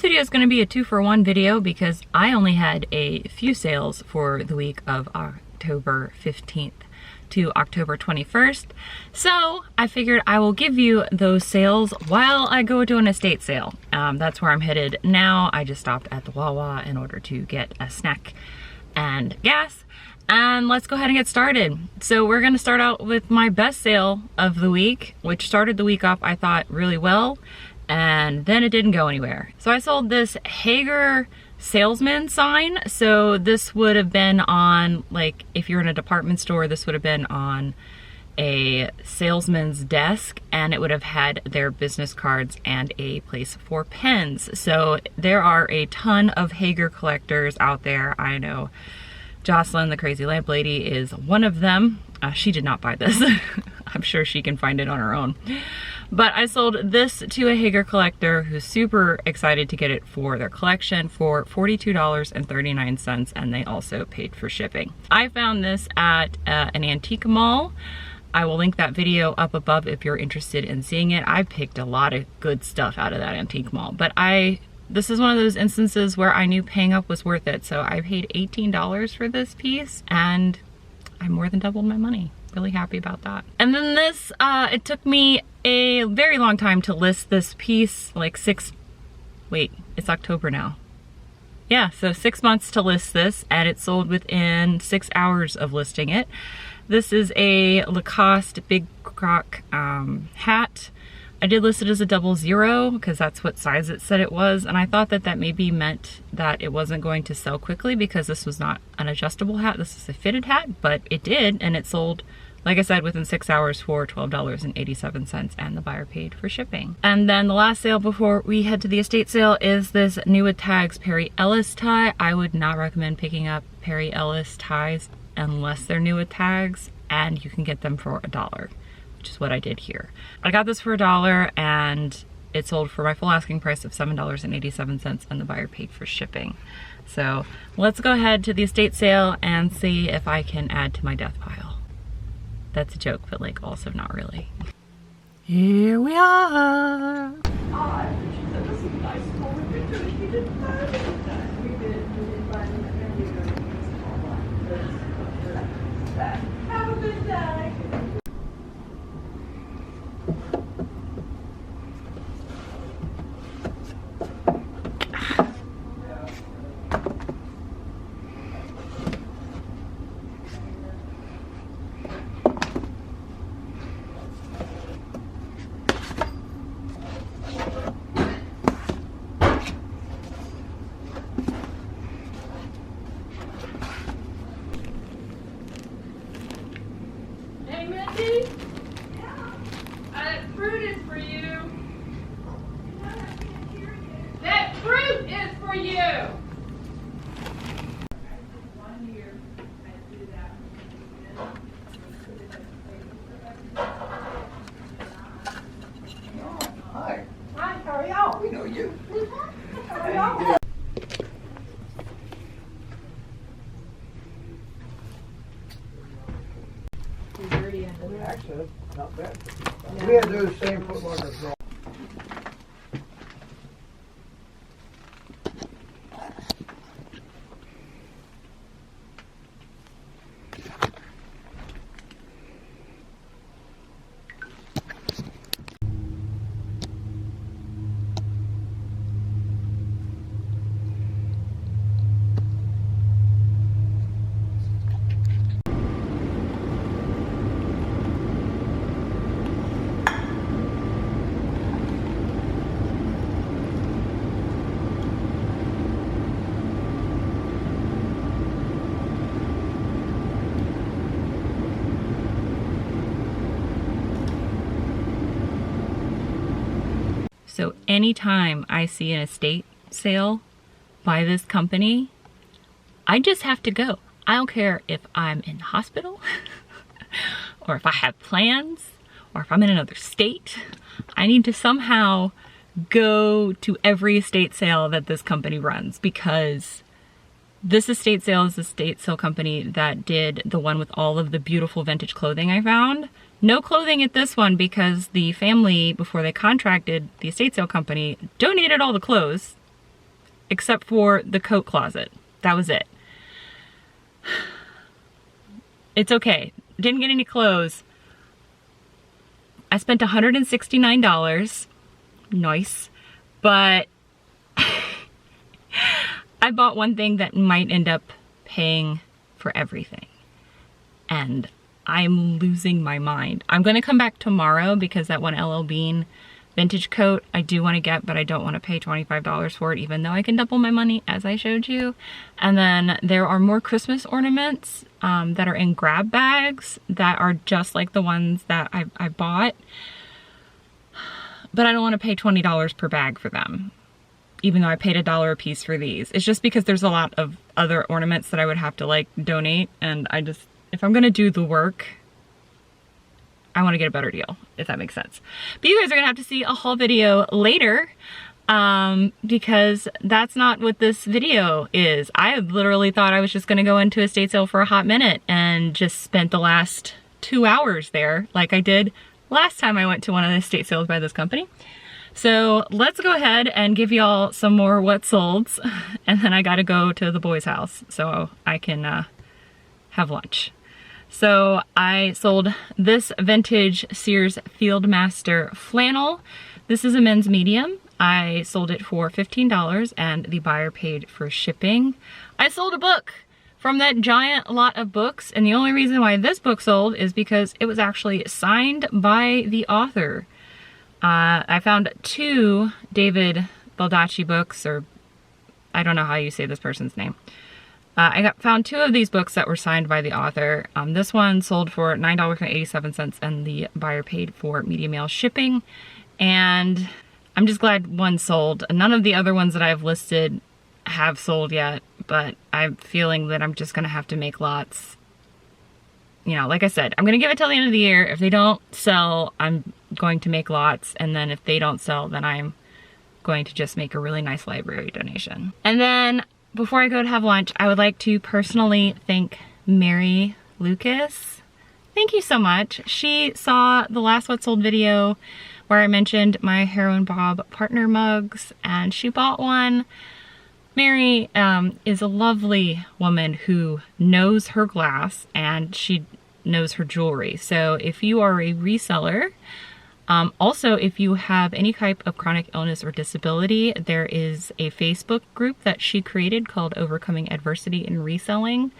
video is going to be a 2-for-1 video because I only had a few sales for the week of October 15th to October 21st. So I figured I will give you those sales while I go to an estate sale. That's where I'm headed now. I just stopped at the Wawa in order to get a snack and gas. And let's go ahead and get started. So we're gonna start out with my best sale of the week, which started the week off, I thought, really well, and then it didn't go anywhere. So I sold this Hager salesman sign. So this would have been on, like, if you're in a department store, this would have been on a salesman's desk, and it would have had their business cards and a place for pens. So there are a ton of Hager collectors out there. I know Jocelyn, the crazy lamp lady, is one of them. She did not buy this. I'm sure she can find it on her own. But I sold this to a Hager collector who's super excited to get it for their collection for $42.39, and they also paid for shipping. I found this at an antique mall. I will link that video up above if you're interested in seeing it. I picked a lot of good stuff out of that antique mall, but this is one of those instances where I knew paying up was worth it. So I paid $18 for this piece and I more than doubled my money. Really happy about that. And then this, it took me a very long time to list this piece, like it's October now. Yeah, so 6 months to list this, and it sold within 6 hours of listing it. This is a Lacoste Big Croc hat. I did list it as a 00 because that's what size it said it was, and I thought that that maybe meant that it wasn't going to sell quickly because this was not an adjustable hat. This is a fitted hat, but it did, and it sold, like I said, within 6 hours for $12.87, and the buyer paid for shipping. And then the last sale before we head to the estate sale is this new with tags Perry Ellis tie. I would not recommend picking up Perry Ellis ties unless they're new with tags, and you can get them for $1. Which is what I did here. I got this for $1 and it sold for my full asking price of $7.87, and the buyer paid for shipping. So let's go ahead to the estate sale and see if I can add to my death pile. That's a joke, but like also not really. Here we are. This is nice. Have a good day. Actually, not bad. We had those same footlockers. So anytime I see an estate sale by this company, I just have to go. I don't care if I'm in hospital or if I have plans or if I'm in another state. I need to somehow go to every estate sale that this company runs, because this estate sale is the estate sale company that did the one with all of the beautiful vintage clothing I found. No clothing at this one because the family, before they contracted the estate sale company, donated all the clothes. except for the coat closet. That was it. It's okay. Didn't get any clothes. I spent $169. Nice. But I bought one thing that might end up paying for everything. And I'm losing my mind. I'm gonna come back tomorrow because that one LL Bean vintage coat I do want to get, but I don't want to pay $25 for it, even though I can double my money as I showed you. And then there are more Christmas ornaments that are in grab bags that are just like the ones that I bought. But I don't want to pay $20 per bag for them, even though I paid $1 a piece for these. It's just because there's a lot of other ornaments that I would have to like donate, and I just, if I'm gonna do the work, I want to get a better deal, if that makes sense. But you guys are gonna have to see a haul video later because that's not what this video is. I literally thought I was just gonna go into a estate sale for a hot minute and just spent the last 2 hours there like I did last time I went to one of the estate sales by this company. So let's go ahead and give y'all some more what solds, and then I gotta go to the boys' house so I can have lunch. So I sold this vintage Sears Fieldmaster flannel. This is a men's medium. I sold it for $15 and the buyer paid for shipping. I sold a book from that giant lot of books, and the only reason why this book sold is because it was actually signed by the author. I found 2 David Baldacci books, or I don't know how you say this person's name. I found 2 of these books that were signed by the author. This one sold for $9.87 and the buyer paid for medium mail shipping. And I'm just glad one sold. None of the other ones that I've listed have sold yet, but I'm feeling that I'm just gonna have to make lots. You know, like I said, I'm gonna give it till the end of the year. If they don't sell, I'm going to make lots. And then if they don't sell, then I'm going to just make a really nice library donation. And then before I go to have lunch, I would like to personally thank Mary Lucas. Thank you so much. She saw the last What Sold video where I mentioned my Heroin Bob partner mugs, and she bought one. Mary is a lovely woman who knows her glass and she knows her jewelry. So if you are a reseller, also, if you have any type of chronic illness or disability, there is a Facebook group that she created called Overcoming Adversity in Reselling.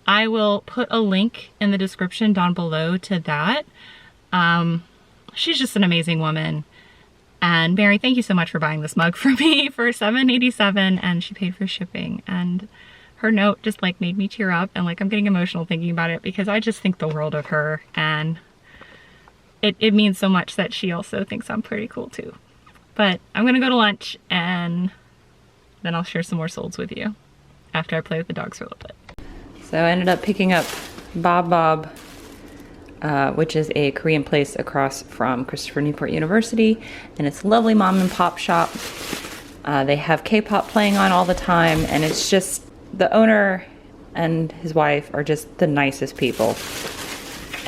I will put a link in the description down below to that. She's just an amazing woman. And Mary, thank you so much for buying this mug for me for $7.87, and she paid for shipping. And her note just like made me tear up, and like I'm getting emotional thinking about it because I just think the world of her, and it means so much that she also thinks I'm pretty cool too. But I'm gonna go to lunch and then I'll share some more solds with you after I play with the dogs for a little bit. So I ended up picking up Bob, which is a Korean place across from Christopher Newport University, and it's a lovely mom and pop shop. They have K-pop playing on all the time, and it's just, the owner and his wife are just the nicest people.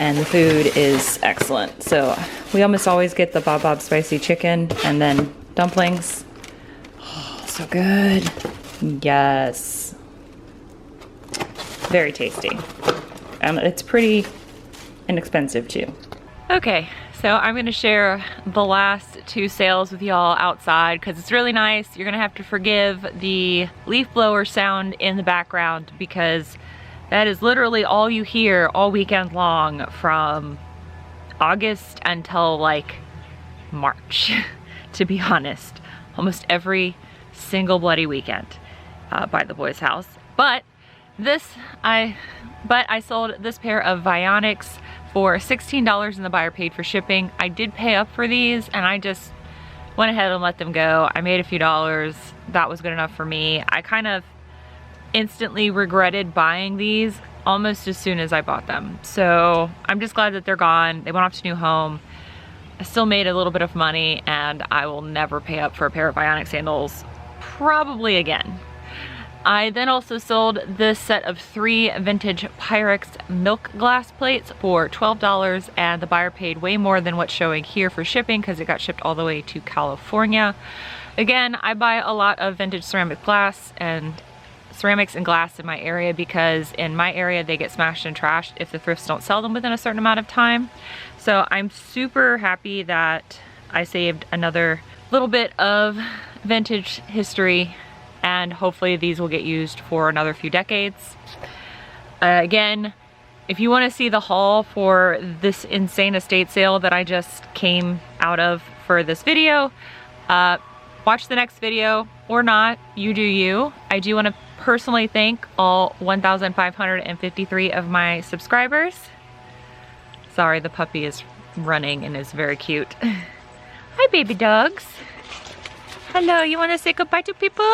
And the food is excellent. So we almost always get the Bob spicy chicken and then dumplings. Oh, so good. Yes. Very tasty. It's pretty inexpensive too. Okay, so I'm gonna share the last 2 sales with y'all outside because it's really nice. You're gonna have to forgive the leaf blower sound in the background because that is literally all you hear all weekend long from August until like March, to be honest. Almost every single bloody weekend by the boys' house. But I sold this pair of Vionics for $16 and the buyer paid for shipping. I did pay up for these and I just went ahead and let them go. I made a few dollars. That was good enough for me. I kind of instantly regretted buying these almost as soon as I bought them. So I'm just glad that they're gone. They went off to new home. I still made a little bit of money and I will never pay up for a pair of Vionic sandals probably again. I then also sold this set of 3 vintage Pyrex milk glass plates for $12 and the buyer paid way more than what's showing here for shipping because it got shipped all the way to California. Again, I buy a lot of vintage ceramics and glass in my area because in my area they get smashed and trashed if the thrifts don't sell them within a certain amount of time. So I'm super happy that I saved another little bit of vintage history, and hopefully these will get used for another few decades. Again, if you want to see the haul for this insane estate sale that I just came out of for this video, watch the next video or not, you do you. I do want to personally thank all 1,553 of my subscribers. Sorry, the puppy is running and is very cute. Hi, baby dogs. Hello, you want to say goodbye to people?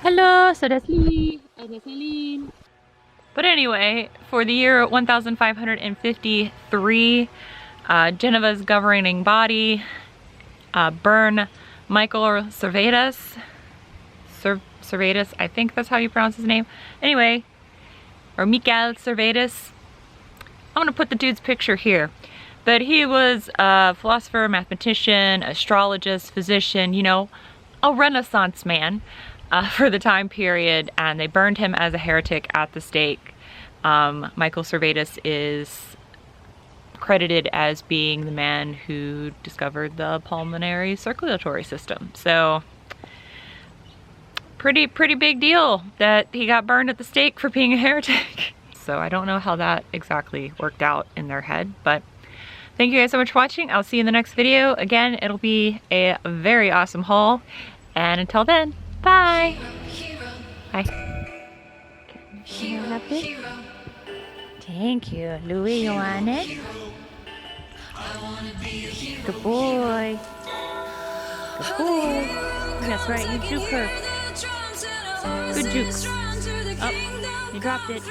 Hello, so that's Lily and that's Eileen. But anyway, for the year 1553, Geneva's governing body burned Michael Servetus. Servetus, I think that's how you pronounce his name. Anyway, or Michael Servetus. I'm gonna put the dude's picture here. But he was a philosopher, mathematician, astrologist, physician, you know, a Renaissance man for the time period, and they burned him as a heretic at the stake. Michael Servetus is credited as being the man who discovered the pulmonary circulatory system. So pretty big deal that he got burned at the stake for being a heretic. So I don't know how that exactly worked out in their head, but thank you guys so much for watching. I'll see you in the next video. Again, it'll be a very awesome haul, and until then, bye. Bye. Can you have this? Thank you. Louis, you want it? Good boy. Good boy. That's right, you juke her. Good juke. Oh, you dropped it.